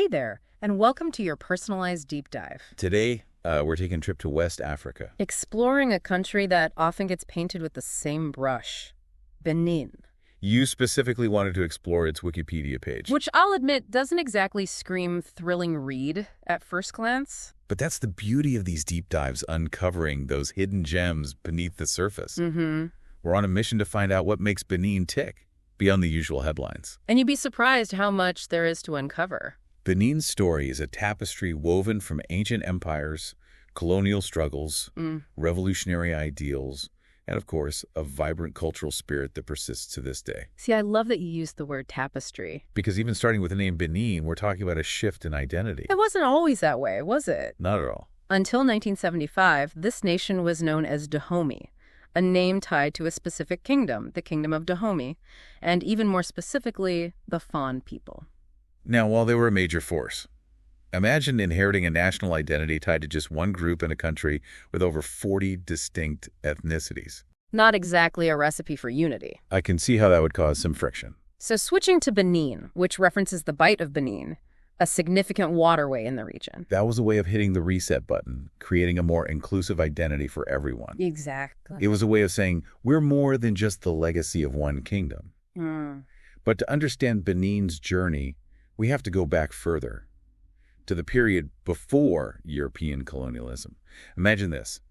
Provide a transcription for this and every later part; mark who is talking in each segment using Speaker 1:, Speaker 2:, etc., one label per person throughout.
Speaker 1: Hey there, and welcome to your personalized deep dive.
Speaker 2: Today, we're taking a trip to West Africa.
Speaker 1: Exploring a country that often gets painted with the same brush. Benin.
Speaker 2: You specifically wanted to explore its Wikipedia page.
Speaker 1: Which I'll admit doesn't exactly scream thrilling read at first glance.
Speaker 2: But that's the beauty of these deep dives, uncovering those hidden gems beneath the surface. We're on a mission to find out what makes Benin tick, beyond the usual headlines.
Speaker 1: And you'd be surprised how much there is to uncover.
Speaker 2: Benin's story is a tapestry woven from ancient empires, colonial struggles, revolutionary ideals, and, of course, a vibrant cultural spirit that persists to this day.
Speaker 1: See, I love that you used the word tapestry.
Speaker 2: Because even starting with the name Benin, we're talking about a shift in identity.
Speaker 1: It wasn't always that way, was it?
Speaker 2: Not at all.
Speaker 1: Until 1975, this nation was known as Dahomey, a name tied to a specific kingdom, the Kingdom of Dahomey, and even more specifically, the Fon people.
Speaker 2: Now, while they were a major force, imagine inheriting a national identity tied to just one group in a country with over 40 distinct ethnicities.
Speaker 1: Not exactly a recipe for unity.
Speaker 2: I can see how that would cause some friction.
Speaker 1: So switching to Benin, which references the Bight of Benin, a significant waterway in the region.
Speaker 2: That was a way of hitting the reset button, creating a more inclusive identity for everyone.
Speaker 1: Exactly.
Speaker 2: It was a way of saying, we're more than just the legacy of one kingdom. But to understand Benin's journey, we have to go back further, to the period before European colonialism. Imagine this,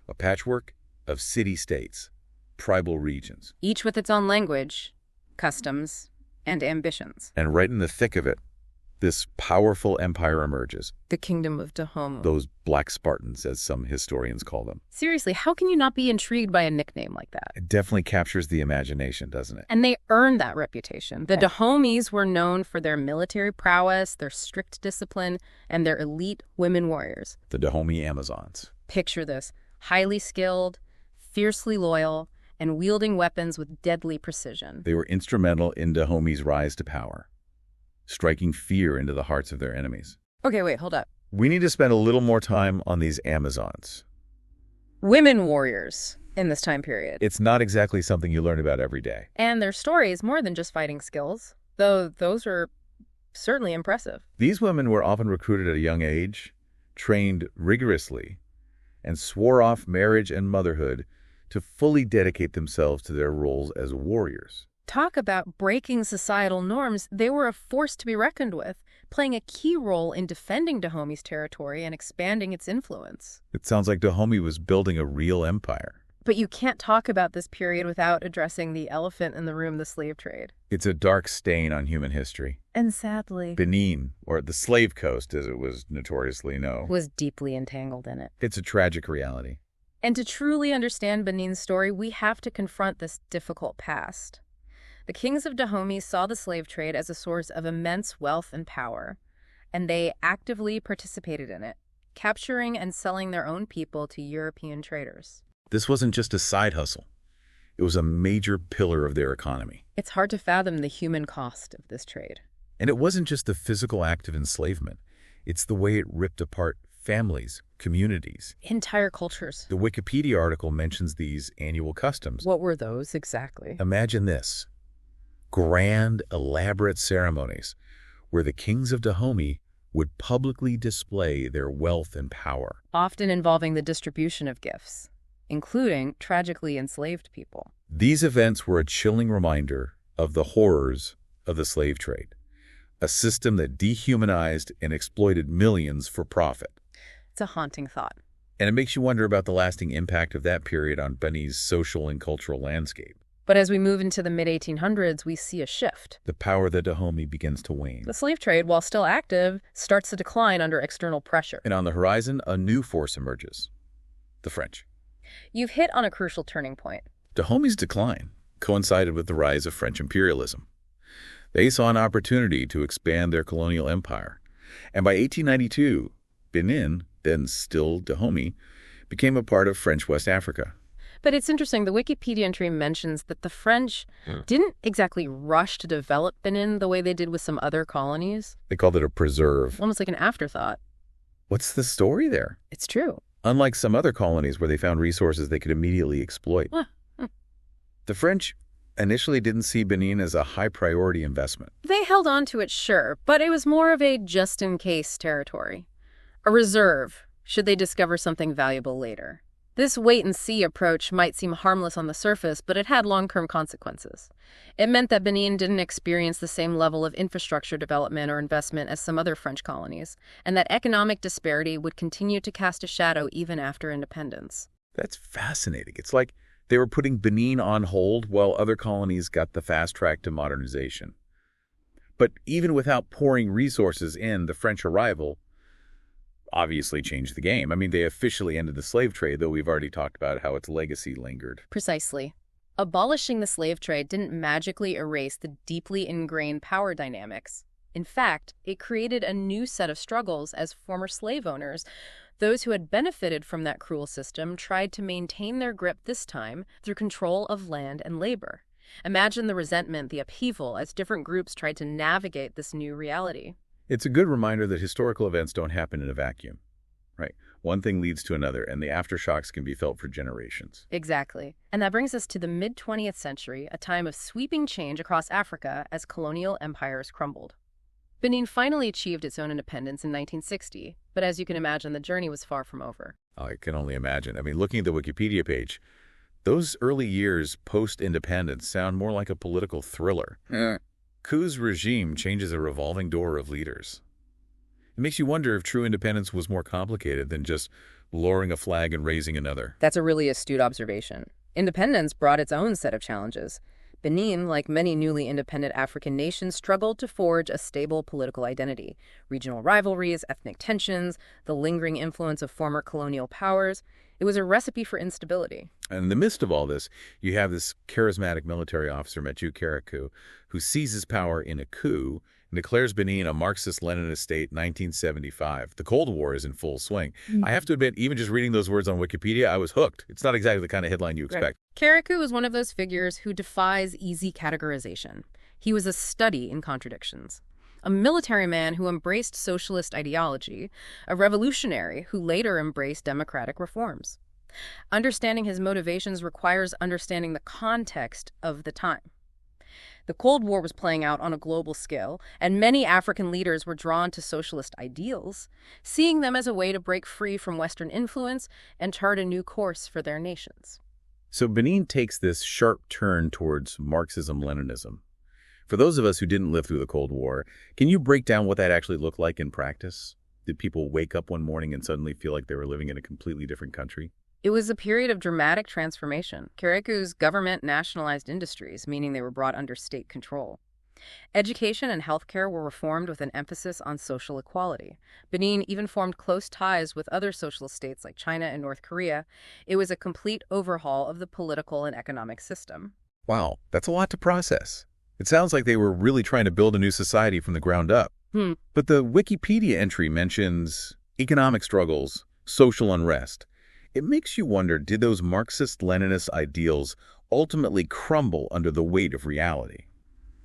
Speaker 2: a patchwork of city-states, tribal regions.
Speaker 1: Each with its own language, customs, and ambitions.
Speaker 2: And right in the thick of it, this powerful empire emerges.
Speaker 1: The Kingdom of Dahomey.
Speaker 2: Those Black Spartans, as some historians call them.
Speaker 1: Seriously, how can you not be intrigued by a nickname like that?
Speaker 2: It definitely captures the imagination, doesn't it?
Speaker 1: And they earned that reputation. The Dahomeys were known for their military prowess, their strict discipline, and their elite women warriors.
Speaker 2: The Dahomey Amazons.
Speaker 1: Picture this, highly skilled, fiercely loyal, and wielding weapons with deadly precision.
Speaker 2: They were instrumental in Dahomey's rise to power, striking fear into the hearts of their enemies.
Speaker 1: Okay, wait, hold up.
Speaker 2: We need to spend a little more time on these Amazons.
Speaker 1: Women warriors in this time period.
Speaker 2: It's not exactly something you learn about every day.
Speaker 1: And their story is more than just fighting skills, though those are certainly impressive.
Speaker 2: These women were often recruited at a young age, trained rigorously, and swore off marriage and motherhood to fully dedicate themselves to their roles as warriors.
Speaker 1: Talk about breaking societal norms. They were a force to be reckoned with, playing a key role in defending Dahomey's territory and expanding its influence.
Speaker 2: It sounds like Dahomey was building a real empire.
Speaker 1: But you can't talk about this period without addressing the elephant in the room, the slave trade.
Speaker 2: It's a dark stain on human history.
Speaker 1: And sadly,
Speaker 2: Benin, or the Slave Coast as it was notoriously known,
Speaker 1: was deeply entangled in it.
Speaker 2: It's a tragic reality.
Speaker 1: And to truly understand Benin's story, we have to confront this difficult past. The kings of Dahomey saw the slave trade as a source of immense wealth and power, and they actively participated in it, capturing and selling their own people to European traders.
Speaker 2: This wasn't just a side hustle. It was a major pillar of their economy.
Speaker 1: It's hard to fathom the human cost of this trade.
Speaker 2: And it wasn't just the physical act of enslavement. It's the way it ripped apart families, communities.
Speaker 1: Entire cultures.
Speaker 2: The Wikipedia article mentions these annual customs.
Speaker 1: What were those exactly?
Speaker 2: Imagine this. Grand, elaborate ceremonies where the kings of Dahomey would publicly display their wealth and power.
Speaker 1: Often involving the distribution of gifts, including tragically enslaved people.
Speaker 2: These events were a chilling reminder of the horrors of the slave trade, a system that dehumanized and exploited millions for profit.
Speaker 1: It's a haunting thought.
Speaker 2: And it makes you wonder about the lasting impact of that period on Benin's social and cultural landscape.
Speaker 1: But as we move into the mid-1800s, we see a shift.
Speaker 2: The power of the Dahomey begins to wane.
Speaker 1: The slave trade, while still active, starts to decline under external pressure.
Speaker 2: And on the horizon, a new force emerges. The French.
Speaker 1: You've hit on a crucial turning point.
Speaker 2: Dahomey's decline coincided with the rise of French imperialism. They saw an opportunity to expand their colonial empire. And by 1892, Benin, then still Dahomey, became a part of French West Africa.
Speaker 1: But it's interesting, the Wikipedia entry mentions that the French didn't exactly rush to develop Benin the way they did with some other colonies.
Speaker 2: They called it a preserve.
Speaker 1: Almost like an afterthought.
Speaker 2: What's the story there?
Speaker 1: It's true.
Speaker 2: Unlike some other colonies where they found resources they could immediately exploit. The French initially didn't see Benin as a high-priority investment.
Speaker 1: They held on to it, sure, but it was more of a just-in-case territory. A reserve, should they discover something valuable later. This wait-and-see approach might seem harmless on the surface, but it had long-term consequences. It meant that Benin didn't experience the same level of infrastructure development or investment as some other French colonies, and that economic disparity would continue to cast a shadow even after independence.
Speaker 2: That's fascinating. It's like they were putting Benin on hold while other colonies got the fast track to modernization. But even without pouring resources in, the French arrival obviously changed the game. I mean, they officially ended the slave trade, though we've already talked about how its legacy lingered.
Speaker 1: Precisely. Abolishing the slave trade didn't magically erase the deeply ingrained power dynamics. In fact, it created a new set of struggles as former slave owners, those who had benefited from that cruel system, tried to maintain their grip this time through control of land and labor. Imagine the resentment, the upheaval, as different groups tried to navigate this new reality.
Speaker 2: It's a good reminder that historical events don't happen in a vacuum, right? One thing leads to another, and the aftershocks can be felt for generations.
Speaker 1: Exactly. And that brings us to the mid-20th century, a time of sweeping change across Africa as colonial empires crumbled. Benin finally achieved its own independence in 1960, but as you can imagine, the journey was far from over.
Speaker 2: I can only imagine. I mean, looking at the Wikipedia page, those early years post-independence sound more like a political thriller. Coups regime changes a revolving door of leaders. It makes you wonder if true independence was more complicated than just lowering a flag and raising another.
Speaker 1: That's a really astute observation. Independence brought its own set of challenges. Benin, like many newly independent African nations, struggled to forge a stable political identity. Regional rivalries, ethnic tensions, the lingering influence of former colonial powers. It was a recipe for instability.
Speaker 2: And in the midst of all this, you have this charismatic military officer, Mathieu Carriacou, who seizes power in a coup and declares Benin a Marxist-Leninist state in 1975. The Cold War is in full swing. I have to admit, even just reading those words on Wikipedia, I was hooked. It's not exactly the kind of headline you expect.
Speaker 1: Carriacou was one of those figures who defies easy categorization. He was a study in contradictions. A military man who embraced socialist ideology, a revolutionary who later embraced democratic reforms. Understanding his motivations requires understanding the context of the time. The Cold War was playing out on a global scale, and many African leaders were drawn to socialist ideals, seeing them as a way to break free from Western influence and chart a new course for their nations.
Speaker 2: So Benin takes this sharp turn towards Marxism-Leninism. For those of us who didn't live through the Cold War, can you break down what that actually looked like in practice? Did people wake up one morning and suddenly feel like they were living in a completely different country?
Speaker 1: It was a period of dramatic transformation. Carriacou's government nationalized industries, meaning they were brought under state control. Education and healthcare were reformed with an emphasis on social equality. Benin even formed close ties with other socialist states like China and North Korea. It was a complete overhaul of the political and economic system.
Speaker 2: Wow, that's a lot to process. It sounds like they were really trying to build a new society from the ground up. But the Wikipedia entry mentions economic struggles, social unrest. It makes you wonder, did those Marxist-Leninist ideals ultimately crumble under the weight of reality?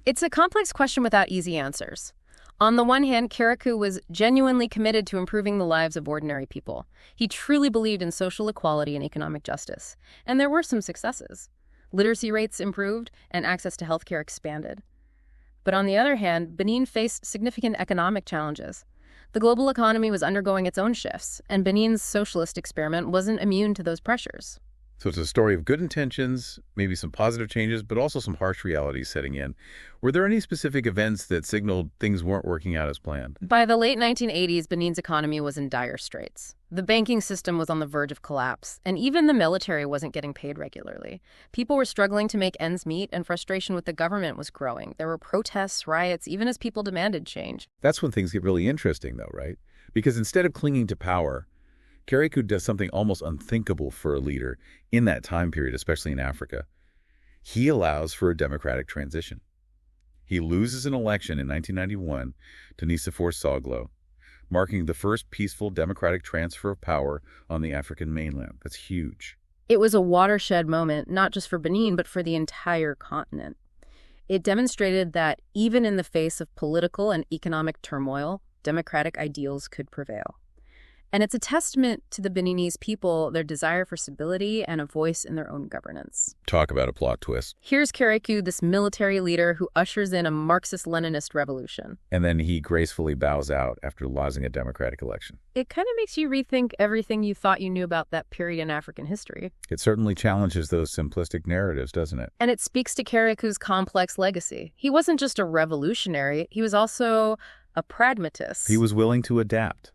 Speaker 1: It's a complex question without easy answers. On the one hand, Carriacou was genuinely committed to improving the lives of ordinary people. He truly believed in social equality and economic justice. And there were some successes. Literacy rates improved, and access to healthcare expanded. But on the other hand, Benin faced significant economic challenges. The global economy was undergoing its own shifts, and Benin's socialist experiment wasn't immune to those pressures.
Speaker 2: So it's a story of good intentions, maybe some positive changes, but also some harsh realities setting in. Were there any specific events that signaled things weren't working out as planned?
Speaker 1: By the late 1980s, Benin's economy was in dire straits. The banking system was on the verge of collapse, and even the military wasn't getting paid regularly. People were struggling to make ends meet, and frustration with the government was growing. There were protests, riots, even as people demanded change.
Speaker 2: That's when things get really interesting, though, right? Because instead of clinging to power, Carriacou does something almost unthinkable for a leader in that time period, especially in Africa. He allows for a democratic transition. He loses an election in 1991 to Nicéphore Soglo, marking the first peaceful democratic transfer of power on the African mainland. That's huge.
Speaker 1: It was a watershed moment, not just for Benin, but for the entire continent. It demonstrated that even in the face of political and economic turmoil, democratic ideals could prevail. And it's a testament to the Beninese people, their desire for stability and a voice in their own governance.
Speaker 2: Talk about a plot twist.
Speaker 1: Here's Kérékou, this military leader who ushers in a Marxist-Leninist revolution.
Speaker 2: And then he gracefully bows out after losing a democratic election.
Speaker 1: It kind of makes you rethink everything you thought you knew about that period in African history.
Speaker 2: It certainly challenges those simplistic narratives, doesn't it?
Speaker 1: And it speaks to Kérékou's complex legacy. He wasn't just a revolutionary, he was also a pragmatist.
Speaker 2: He was willing to adapt,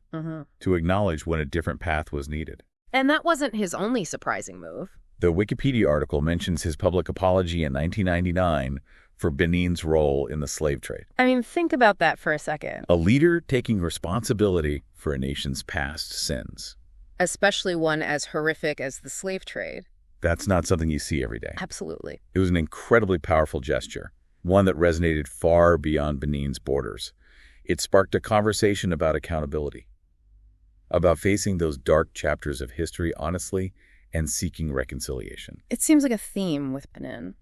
Speaker 2: to acknowledge when a different path was needed.
Speaker 1: And that wasn't his only surprising move.
Speaker 2: The Wikipedia article mentions his public apology in 1999 for Benin's role in the slave trade.
Speaker 1: I mean, think about that for a second.
Speaker 2: A leader taking responsibility for a nation's past sins.
Speaker 1: Especially one as horrific as the slave trade.
Speaker 2: That's not something you see every day.
Speaker 1: Absolutely.
Speaker 2: It was an incredibly powerful gesture, one that resonated far beyond Benin's borders. It sparked a conversation about accountability, about facing those dark chapters of history honestly and seeking reconciliation.
Speaker 1: It seems like a theme with Benin.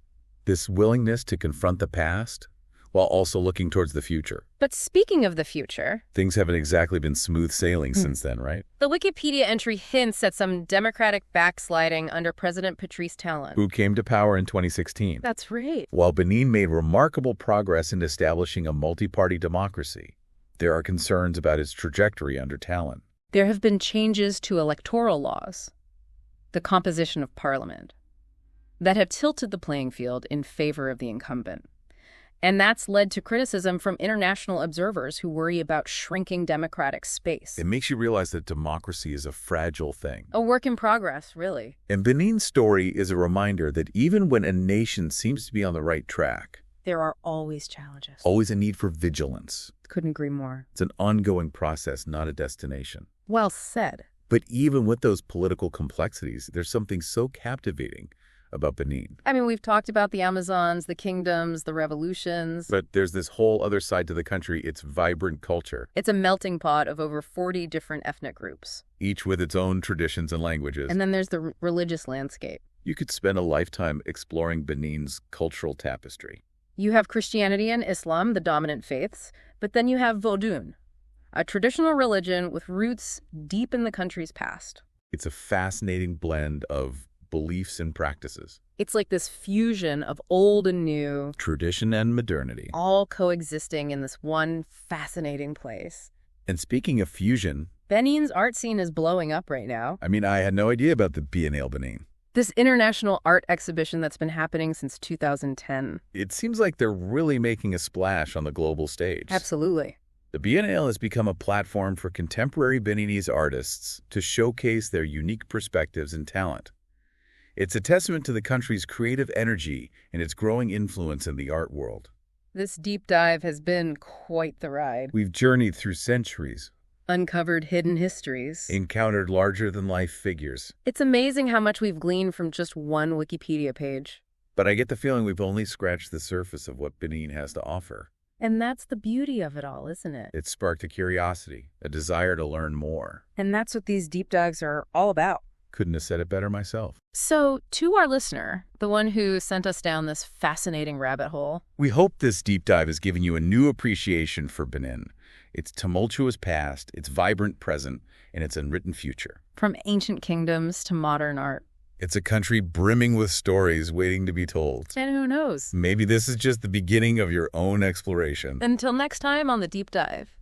Speaker 2: This willingness to confront the past while also looking towards the future.
Speaker 1: But speaking of the future,
Speaker 2: things haven't exactly been smooth sailing since then, right?
Speaker 1: The Wikipedia entry hints at some democratic backsliding under President Patrice Talon,
Speaker 2: who came to power in 2016.
Speaker 1: That's right.
Speaker 2: While Benin made remarkable progress in establishing a multi-party democracy, there are concerns about its trajectory under Talon.
Speaker 1: There have been changes to electoral laws, the composition of parliament, that have tilted the playing field in favor of the incumbent. And that's led to criticism from international observers who worry about shrinking democratic space.
Speaker 2: It makes you realize that democracy is a fragile thing.
Speaker 1: A work in progress, really.
Speaker 2: And Benin's story is a reminder that even when a nation seems to be on the right track,
Speaker 1: there are always challenges.
Speaker 2: Always a need for vigilance.
Speaker 1: Couldn't agree more.
Speaker 2: It's an ongoing process, not a destination.
Speaker 1: Well said.
Speaker 2: But even with those political complexities, there's something so captivating about Benin.
Speaker 1: I mean, we've talked about the Amazons, the kingdoms, the revolutions.
Speaker 2: But there's this whole other side to the country, its vibrant culture.
Speaker 1: It's a melting pot of over 40 different ethnic groups.
Speaker 2: Each with its own traditions and languages.
Speaker 1: And then there's the religious landscape.
Speaker 2: You could spend a lifetime exploring Benin's cultural tapestry.
Speaker 1: You have Christianity and Islam, the dominant faiths, but then you have Vodun, a traditional religion with roots deep in the country's past.
Speaker 2: It's a fascinating blend of beliefs and practices.
Speaker 1: It's like this fusion of old and new,
Speaker 2: tradition and modernity,
Speaker 1: all coexisting in this one fascinating place.
Speaker 2: And speaking of fusion,
Speaker 1: Benin's art scene is blowing up right now.
Speaker 2: I mean, I had no idea about the Bienvenue Benin.
Speaker 1: This international art exhibition that's been happening since 2010.
Speaker 2: It seems like they're really making a splash on the global stage.
Speaker 1: Absolutely.
Speaker 2: The Bienvenue has become a platform for contemporary Beninese artists to showcase their unique perspectives and talent. It's a testament to the country's creative energy and its growing influence in the art world.
Speaker 1: This deep dive has been quite the ride.
Speaker 2: We've journeyed through centuries,
Speaker 1: uncovered hidden histories,
Speaker 2: encountered larger-than-life figures.
Speaker 1: It's amazing how much we've gleaned from just one Wikipedia page.
Speaker 2: But I get the feeling we've only scratched the surface of what Benin has to offer.
Speaker 1: And that's the beauty of it all, isn't it?
Speaker 2: It sparked a curiosity, a desire to learn more.
Speaker 1: And that's what these deep dives are all about.
Speaker 2: Couldn't have said it better myself.
Speaker 1: So, to our listener, the one who sent us down this fascinating rabbit hole,
Speaker 2: we hope this deep dive has given you a new appreciation for Benin, its tumultuous past, its vibrant present, and its unwritten future.
Speaker 1: From ancient kingdoms to modern art.
Speaker 2: It's a country brimming with stories waiting to be told.
Speaker 1: And who knows?
Speaker 2: Maybe this is just the beginning of your own exploration.
Speaker 1: Until next time on The Deep Dive.